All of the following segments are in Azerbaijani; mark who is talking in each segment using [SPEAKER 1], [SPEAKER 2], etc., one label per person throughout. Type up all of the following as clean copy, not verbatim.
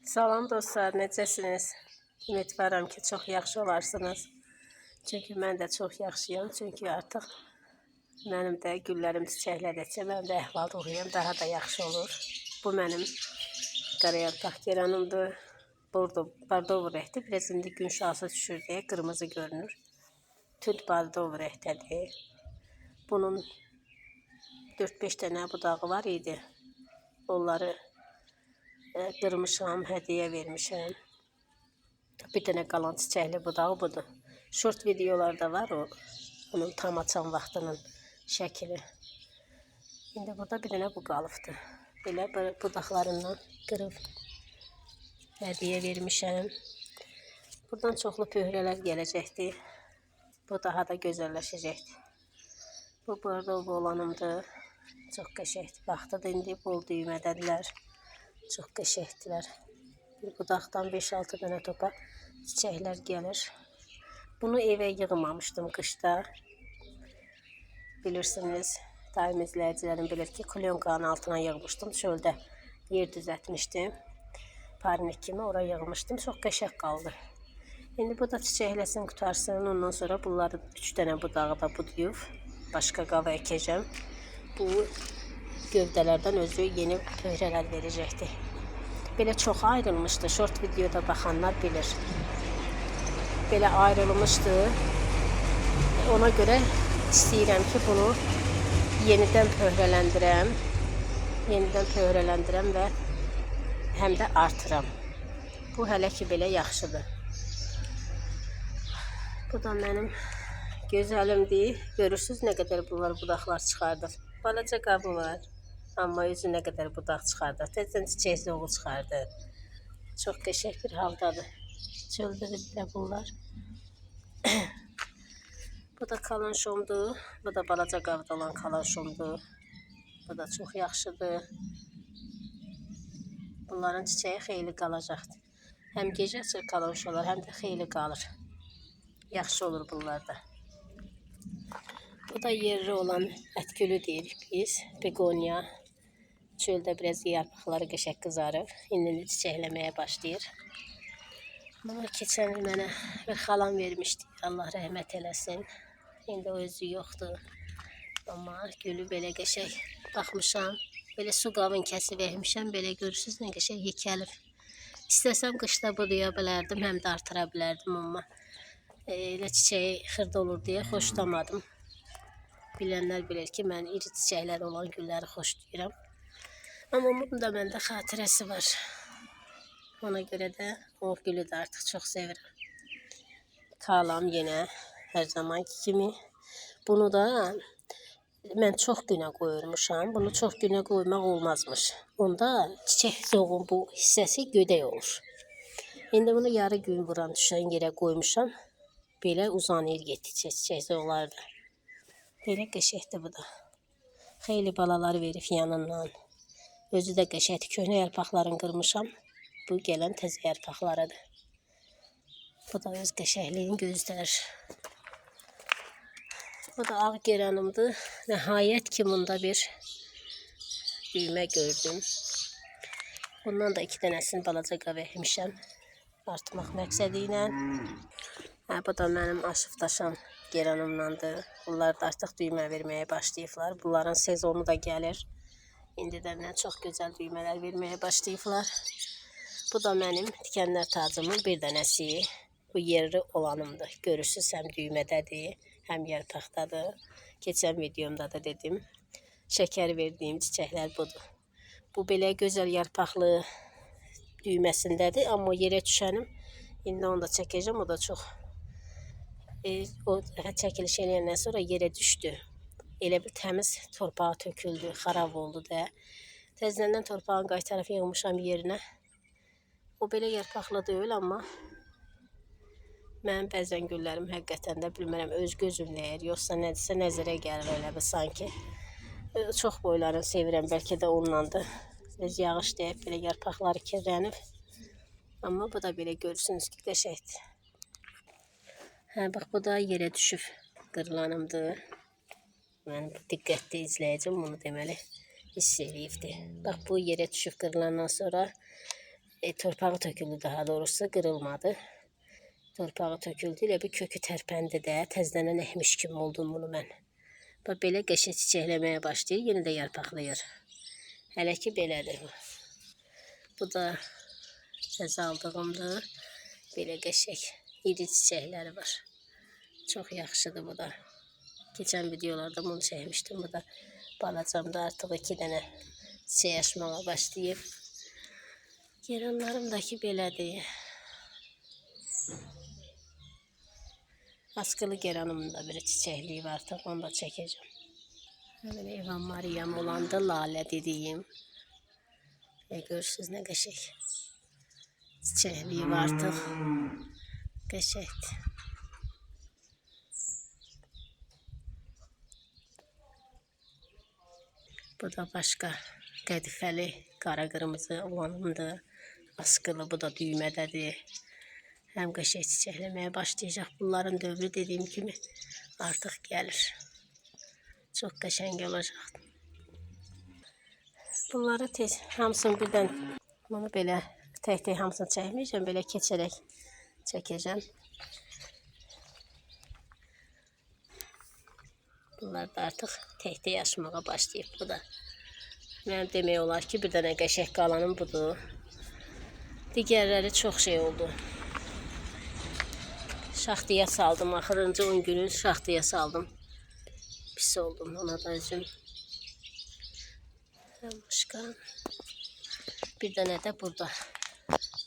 [SPEAKER 1] Salam dostlar, necəsiniz? Ümidvaram ki, çox yaxşı olarsınız. Çünki mən də çox yaxşıyam. Çünki artıq mənim də güllərim çiçəklədikcə mənim də əhval-ruhiyyəm daha da yaxşı olur. Bu mənim qarayarpaq geranımdır. Bordovo rəhti, biraz indi gün şahsı düşür deyə qırmızı görünür. Tünd bordovo rəhtədir. Bunun 4-5 dənə budağı var idi. Onları qırmışam, hədiyyə vermişəm. Bir dənə qalan çiçəkli budağı budur. Short videolarda var onun tam açan vaxtının şəkili. İndi burada bir dənə bu qalıbdır. Belə budaqlarından qırıb hədiyyə vermişəm. Buradan çoxlu pöhrələr gələcəkdir. Bu daha da gözəlləşəcəkdir. Bu bordovo olanımdır. Çox qəşəngdir. Vaxtıdır indi bol düymədədirlər. Çox qəşəngdirlər. Bir budaqdan 5-6 dənə topa çiçəklər gəlir. Bunu evə yığmamışdım qışda. Bilirsiniz, daim izləyicilərim bilir ki, klyonkanın altına yığmışdım. Çöldə yer düzətmişdim. Parnik kimi ora yığmışdım. Çox qəşəng qaldı. İndi bu da çiçəkləsin, qutarsın. Ondan sonra bunları 3 dənə budağı da budayıb başqa qava əkəcəm. Bu gövdələrdən özü yeni pöhrələr verəcəkdir. Belə çox ayrılmışdı. Short videoda baxanlar bilir. Belə ayrılmışdı. Ona görə istəyirəm ki, bunu yenidən pöhrələndirəm. Yenidən pöhrələndirəm və həm də artıram. Bu hələ ki belə yaxşıdır. Bu da mənim gözəlimdir. Görürsünüz nə qədər bunlar budaqlar çıxardır. Balaca qabı var. Amma özü nə qədər budaq çıxardır. Tezdən çiçək zoğu çıxardır. Çox qəşəng bir haldadır. Çöldədir bunlar. Bu da kalanşomdur. Bu da balaca qabda olan kalanşomdur. Bu da çox yaxşıdır. Bunların çiçəyi xeyli qalacaqdır. Həm gecə açır kalanşolar, həm də xeyli qalır. Yaxşı olur bunlarda. Bu da yerli olan ətgülü deyirik biz. Begonia. Çöldə biraz yarpaqları qəşəng qızarıb. İndi çiçəkləməyə başlayır. Bunu keçən il mənə bir xalam vermişdi. Allah rəhmət eləsin. İndi o özü yoxdur. Amma gülü belə qəşəng baxmışam. Belə su qabın kəsib əkmişəm. Belə görürsünüz nə qəşəng yekəlib. İstəsəm qışda budaya bilərdim, həm də artıra bilərdim. Amma elə çiçəyi xırda olur deyə xoşlamadım. Bilənlər bilir ki, mən iri çiçəkləri olan gülləri xoşlayıram. Amma bunun da məndə xatirəsi var. Ona görə də o gülü də artıq çox sevirəm. Kalam yenə hər zamanki kimi. Bunu da mən çox günə qoyurmuşam. Bunu çox günə qoymaq olmazmış. Onda çiçək zoğun bu hissəsi gödək olur. İndi bunu yarı gün vuran düşən yerə qoymuşam. Belə uzanır getdikcə çiçək zoğları da. Belə qəşəngdir bu da. Xeyli balalar verib yanından. Özü də qəşəngdir. Köhnə yarpaqlarını qırmışam. Bu gələn təzə yarpaqlarıdır. Bu da öz qəşəngliyini göstərir. Bu da ağ geranımdır. Nəhayət ki, bunda bir düymə gördüm. Bundan da 2 dənəsini balaca qava əkmişəm. Artmaq məqsədi ilə. Bu da mənim aşıb daşan geranımdandır. Bunlar da artıq düymə verməyə başlayıblar. Bunların sezonu da gəlir. İndidəndən çox gözəl düymələr verməyə başlayıblar. Bu da mənim tikənlər tacımın bir dənəsi. Bu yerli olanımdır. Görürsünüz, həm düymədədir, həm yarpaqdadır. Keçən videomda da dedim. Şəkər verdiyim çiçəklər budur. Bu belə gözəl yarpaqlı düyməsindədir. Amma yerə düşənim. İndi onu da çəkəcəm. O da çox. O çəkiliş eləyəndən sonra yerə düşdü. Elə bir təmiz torpağa töküldü, xarab oldu da. Təzədən torpağın qaytarıb yığmışam yerinə. O belə yarpaqlı deyil, amma mənim bəzən güllərim həqiqətən də bilmirəm, öz gözümləyir, yoxsa nədirsə nəzərə gəlir elə bir sanki. Çox boylarını sevirəm, bəlkə də ondandır. Biz yağış deyib belə yarpaqları kirlənib. Amma bu da belə görürsünüz ki, qəşəngdir. Bax, bu da yerə düşüb qırılanımdır. Mən diqqətli izləyəcəm, bunu deməli hiss eləyibdir. Bax, bu yerə düşüb qırılandan sonra torpağı töküldü, daha doğrusu qırılmadı. Torpağı töküldü, elə bir kökü tərpəndi də, təzəldən əkmiş kimi oldum bunu mən. Bax belə qəşəng çiçəkləməyə başlayır, yenə də yarpaqlayır. Hələ ki belədir bu. Bu da təzə aldığımdır. Belə qəşəng iri çiçəkləri var. Çox yaxşıdır bu da. Keçən videolarda bunu çəkmişdim. Bu da balacamda artıq 2 dənə çiçək açmağa başlayıb. Geranlarımdakı belədir. Askılı geranımın da bir çiçəkliyi var, artıq onu da çəkəcəm. Həmin Evan Mariam olanda lalə dediyim. Görürsünüz nə qəşəng çiçəkliyi var artıq. Qəşəngdir. Bu da başqa qədifəli qara qırmızı olanımdır. Askılı, bu da düymədədir. Həm qəşəng çiçəkləməyə başlayacaq. Bunların dövrü dediyim kimi artıq gəlir. Çox qəşəng olacaq. Bunları tez hamısını birdən, bunu belə tək-tək hamısını çəkməyəcəm, belə keçərək çəkəcəm. Bunlar da artıq tək-tək açmağa başlayıb. Bu da mənim demək olar ki, bir dənə qəşəng qalanım budur. Digərləri çox şey oldu. Şaxtaya saldım, axırıncı 10 günü şaxtaya saldım. Pis oldum, ona da üzüm. Başqa. Bir dənə də burada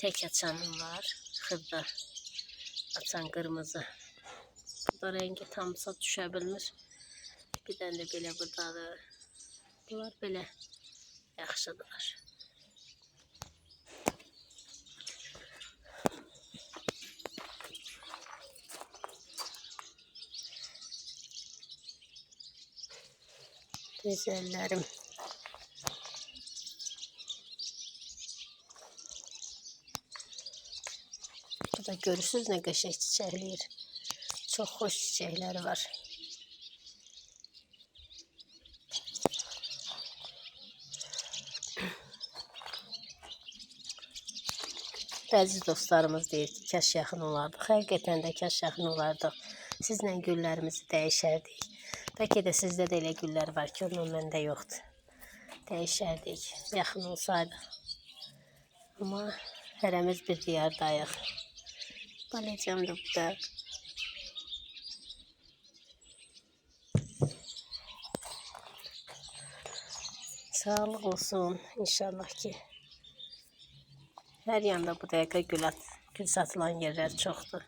[SPEAKER 1] tək açanım var. Xırda açan qırmızı. Burada rengi tamsa düşə bilmir. Bir dənə də belə buradadır. Bunlar belə yaxşıdırlar. Güzellərim. Burada görürsünüz nə qəşəng çiçəkləyir. Çox xoş çiçəkləri var. Bəzi dostlarımız deyir ki, kaş yaxın olardıq. Həqiqətən də kaş yaxın olardıq. Sizlə güllərimizi dəyişərdik. Bəlkə də sizdə də elə güllər var ki, onun məndə yoxdur. Dəyişərdik, yaxın olsaydıq. Amma hərəmiz bir diyardayıq. Balacam da bu da. Sağlıq olsun inşallah ki. Hər yanda bu dəqiqə gül satılan yerlər çoxdur.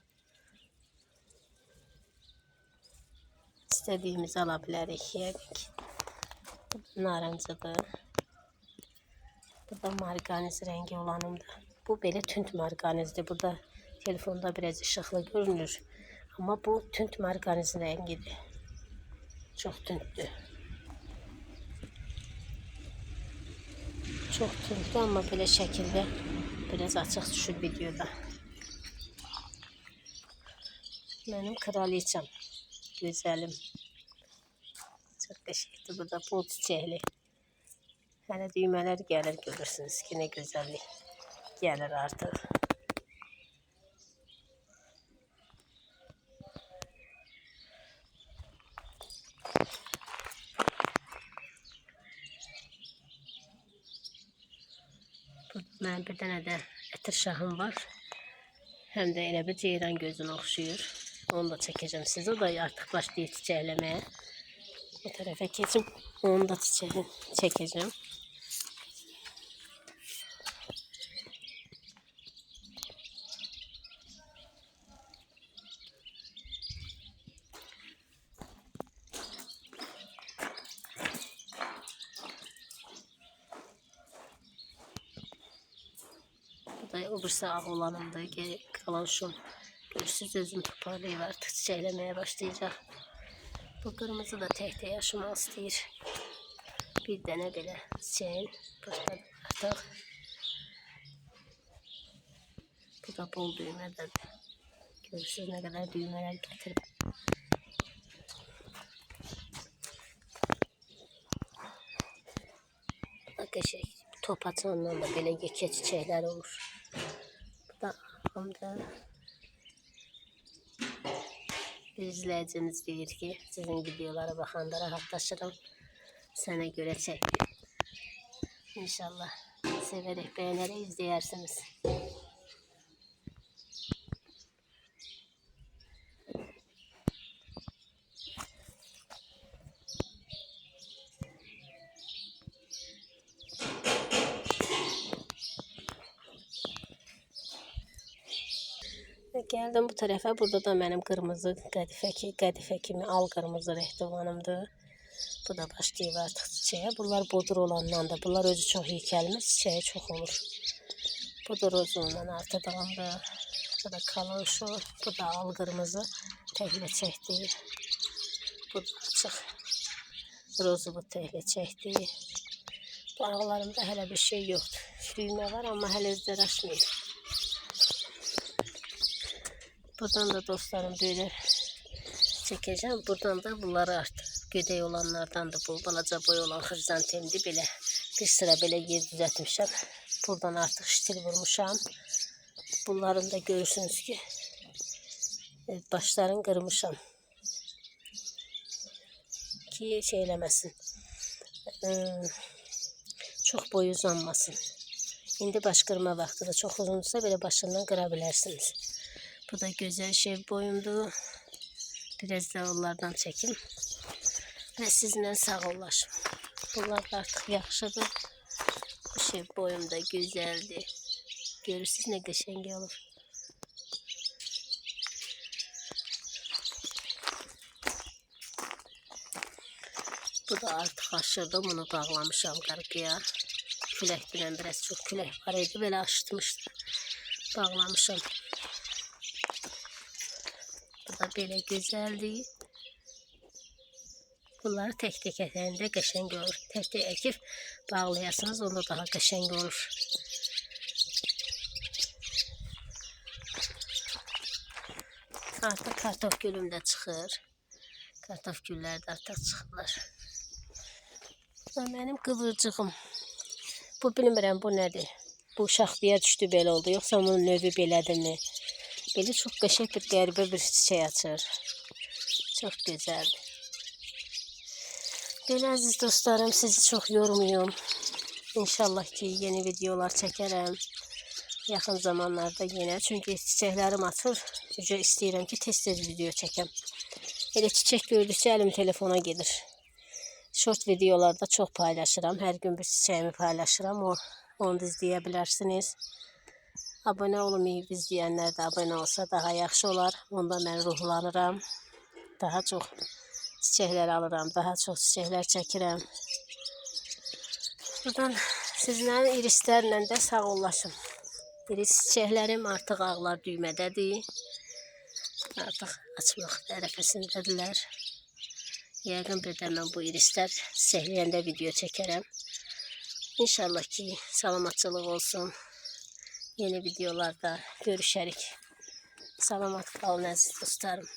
[SPEAKER 1] İstədiyimizi ala bilərik, yəqin. Narıncıdır. Bu da marqaniz rengi olanımdır. Bu belə tünd marqanizdir. Bu da telefonda biraz işıqlı görünür. Amma bu tünd marqaniz rengidir. Çox tündür. Çox tündür, amma belə şəkildə biraz açıq düşür videoda. Mənim kraliçam, gözəlim. Çox qəşəngdir. Bu da bol çiçəkli. Hələ düymələr gəlir, görürsünüz ki, nə gözəllik gəlir artıq. Mənim bir dənə də ətir şahım var. Həm də elə bir ceyran gözünə oxşuyur. Onu da çəkəcəm sizə. O da artıq başlayır çiçəkləməyə. Bu tərəfə keçim. Onu da çəkəcəm. O birisi ağ olanımda qalan şum. Görürsünüz, özüm toparlayıb artıq çiçəkləməyə başlayacaq. Bu qırmızı da tək-tək yaşamaq istəyir. Bir dənə belə çiçəyin pırtladı artıq. Bu da bol düymədədir. Görürsünüz nə qədər düymələr gətirib. Qəşəng top açandan da belə yekə çiçəklər olur. da arxamda bir izləyicimiz deyir ki, sizin videolara baxanda rahatlaşırım. Sənə görə çəkdim. İnşallah severek, beğenerek izleyersiniz. Geldim bu tarafa. Burada da benim kırmızı qətifə kimi al qırmızı rehdivanımdır. Bu da başlayıb artıq çiçəyə. Bunlar bodur olandan da. Bunlar özü çox yekəlmir, çiçəyi çox olur. Bu da rozundan artıdığımdır. Bu da kalanşo. Bu da al qırmızı təhlə çəkdi. Bu da açıq rozu bu təhlə çəkdi. Bu ağlarımda hələ bir şey yoxdur. Düymə var ama hələ özləri açmayıb. Buradan da dostlarım böyle çekeceğim. Buradan da bunları artık gödək olanlardan da bu balaca boy olan xrizantemdi belə bir sıra belə yer düzəltmişəm. Buradan artık ştil vurmuşam. Bunların da görürsünüz ki başlarını qırmışam ki şey eləməsin. Çok boyu uzanmasın. İndi baş qırma vaxtıdır. Çox uzundursa belə başından qıra bilərsiniz. Bu da güzel şey boyumdu. Biraz da onlardan çekim. Ve sizinle sağollaşım. Bunlar da artık yaxşıdır. Bu şey boyumda güzeldi. Görürsünüz ne qəşəng olur. Bu da artık aşırdı. Bunu bağlamışam qarqıya. Küləkdən biraz çok külək var idi. Belə aşıtmışdı. Bağlamışam. Bu da belə gözəldir. Bunları tek ətəndə qəşəng olur. Tek əkib bağlayasınız, onda daha qəşəng olur. Artıq kartof gülüm də çıxır. Kartof güllər də artıq çıxırlar. Bu da mənim qıvırcığım. Bu bilmirəm bu nədir. Bu şaxtaya düşdü belə oldu. Yoxsa bunun növü belədirmi? Belə çox qəşəng bir qəribə bir çiçək açır. Çox gözəldir. Belə əziz dostlarım, sizi çox yormayım. İnşallah ki yeni videolar çəkərəm. Yaxın zamanlarda yenə. Çünki çiçəklərim açır. Yüce istəyirəm ki tez-tez video çəkəm. Elə çiçək gördükcə əlim telefona gedir. Short videolarda çox paylaşıram. Hər gün bir çiçəyimi paylaşıram. Onu da izləyə bilərsiniz. Abone olmayıb izləyənlər də abone olsa daha yaxşı olar. Onda mən ruhlanıram. Daha çox çiçəklər alıram. Daha çox çiçəklər çəkirəm. Buradan sizlərin irislərlə də sağollaşım. İris çiçəklərim artıq ağlar düymədədir. Artıq açmaq ərəfəsindədirlər. Yəqin bir də mən bu irislər çiçəkləyəndə video çəkərəm. İnşallah ki salamatçılıq olsun. Yeni videolarda görüşərik. Salamat qalın əziz dostlarım.